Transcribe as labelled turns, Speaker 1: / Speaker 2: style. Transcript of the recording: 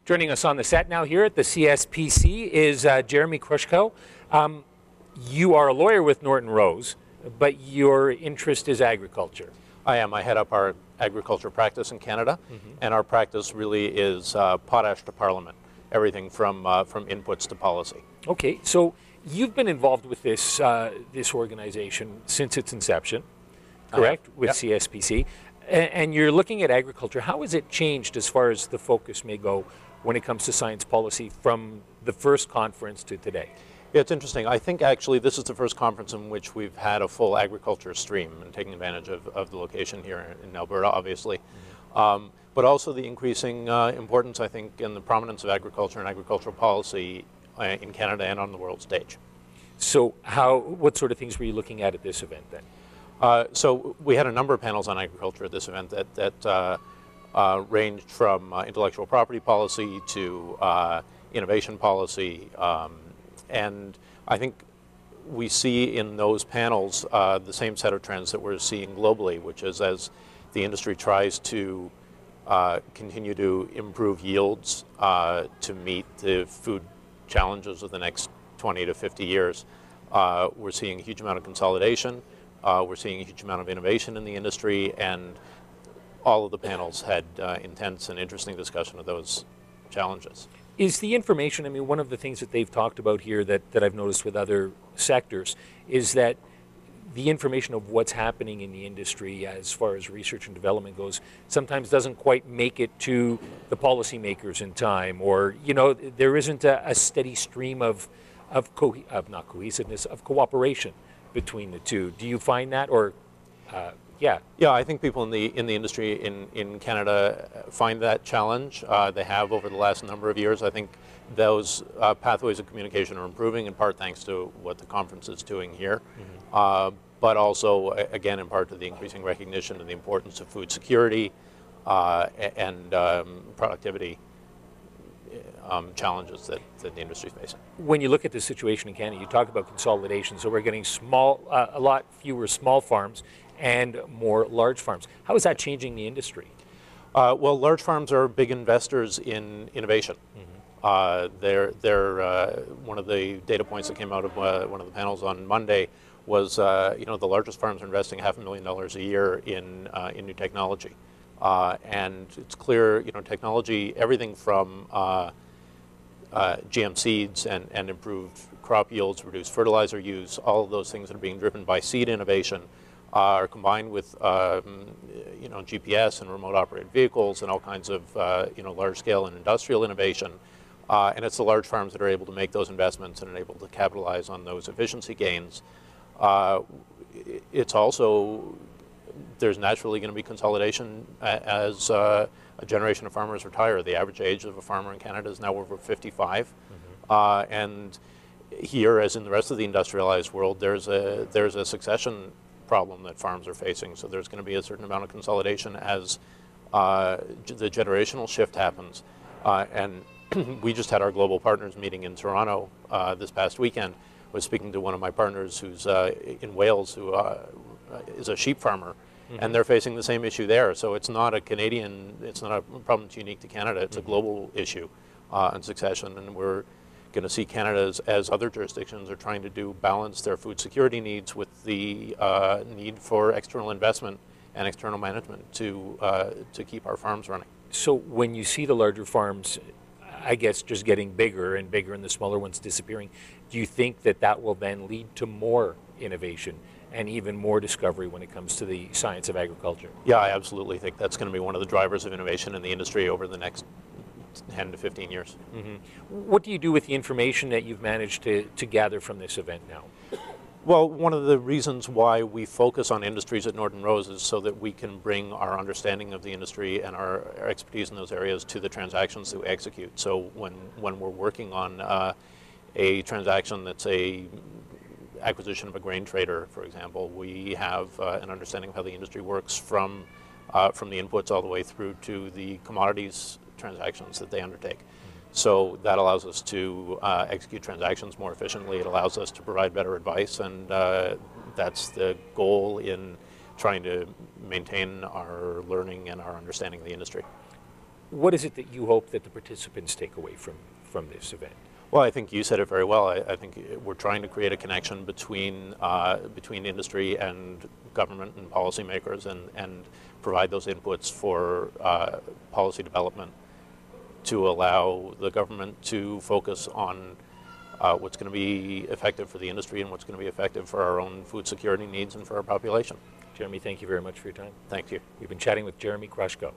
Speaker 1: Joining us on the set now here at the CSPC is Jeremy Grushcow. You are a lawyer with Norton Rose, but your interest is agriculture.
Speaker 2: I am. I head up our agriculture practice in Canada, and our practice really is potash to Parliament, everything from inputs to policy.
Speaker 1: Okay, so you've been involved with this this organization since its inception, correct? With CSPC, and you're looking at agriculture. How has it changed as far as the focus may go when it comes to science policy from the first conference to today?
Speaker 2: Yeah, it's interesting. I think actually this is the first conference in which we've had a full agriculture stream and taking advantage of the location here in Alberta, obviously. But also the increasing importance, I think, and the prominence of agriculture and agricultural policy in Canada and on the world stage.
Speaker 1: So what sort of things were you looking at this event then?
Speaker 2: So we had a number of panels on agriculture at this event that ranged from intellectual property policy to innovation policy. And I think we see in those panels the same set of trends that we're seeing globally, which is as the industry tries to continue to improve yields to meet the food challenges of the next 20 to 50 years. We're seeing a huge amount of consolidation. We're seeing a huge amount of innovation in the industry, and all of the panels had intense and interesting discussion of those challenges.
Speaker 1: Is the information, I mean, one of the things that they've talked about here that I've noticed with other sectors is that the information of what's happening in the industry as far as research and development goes sometimes doesn't quite make it to the policymakers in time, or, you know, there isn't a steady stream of not cohesiveness, of cooperation between the two. Do you find that, or yeah? Yeah,
Speaker 2: I think people in the industry in Canada find that challenge. They have over the last number of years. I think those pathways of communication are improving, in part thanks to what the conference is doing here, but also, again, in part to the increasing recognition of the importance of food security and productivity challenges that the industry is facing.
Speaker 1: When you look at the situation in Canada, you talk about consolidation, so we're getting a lot fewer small farms and more large farms. How is that changing the industry?
Speaker 2: Well, large farms are big investors in innovation. They're one of the data points that came out of one of the panels on Monday was you know, the largest farms are investing $500,000 a year in new technology, and it's clear, you know, technology, everything from GM seeds and improved crop yields, reduced fertilizer use, all of those things that are being driven by seed innovation are combined with you know, GPS and remote operated vehicles and all kinds of you know, large scale and industrial innovation, and it's the large farms that are able to make those investments and are able to capitalize on those efficiency gains. It's also, there's naturally going to be consolidation as a generation of farmers retire. The average age of a farmer in Canada is now over 55, and here, as in the rest of the industrialized world, there's a succession problem that farms are facing. So there's going to be a certain amount of consolidation as the generational shift happens. And we just had our global partners meeting in Toronto this past weekend. I was speaking to one of my partners who's in Wales, who is a sheep farmer, and they're facing the same issue there. So it's not a Canadian, it's not a problem that's unique to Canada, it's a global issue on succession, and we're going to see Canada, as other jurisdictions are trying to do, balance their food security needs with the need for external investment and external management to keep our farms running.
Speaker 1: So when you see the larger farms, I guess, just getting bigger and bigger and the smaller ones disappearing, do you think that that will then lead to more innovation and even more discovery when it comes to the science of agriculture?
Speaker 2: Yeah, I absolutely think that's going to be one of the drivers of innovation in the industry over the next 10 to 15 years.
Speaker 1: What do you do with the information that you've managed to gather from this event now?
Speaker 2: Well, one of the reasons why we focus on industries at Norton Rose is so that we can bring our understanding of the industry and our expertise in those areas to the transactions that we execute. So when we're working on a transaction that's a acquisition of a grain trader, for example, we have an understanding of how the industry works from the inputs all the way through to the commodities transactions that they undertake. So that allows us to execute transactions more efficiently. It allows us to provide better advice, and that's the goal in trying to maintain our learning and our understanding of the industry.
Speaker 1: what is it that you hope that the participants take away from this event?
Speaker 2: Well, I think you said it very well. I think we're trying to create a connection between between industry and government and policymakers, and provide those inputs for policy development to allow the government to focus on what's going to be effective for the industry and what's going to be effective for our own food security needs and for our population.
Speaker 1: Jeremy, thank you very much for your time.
Speaker 2: Thank you.
Speaker 1: We've been chatting with Jeremy Grushcow.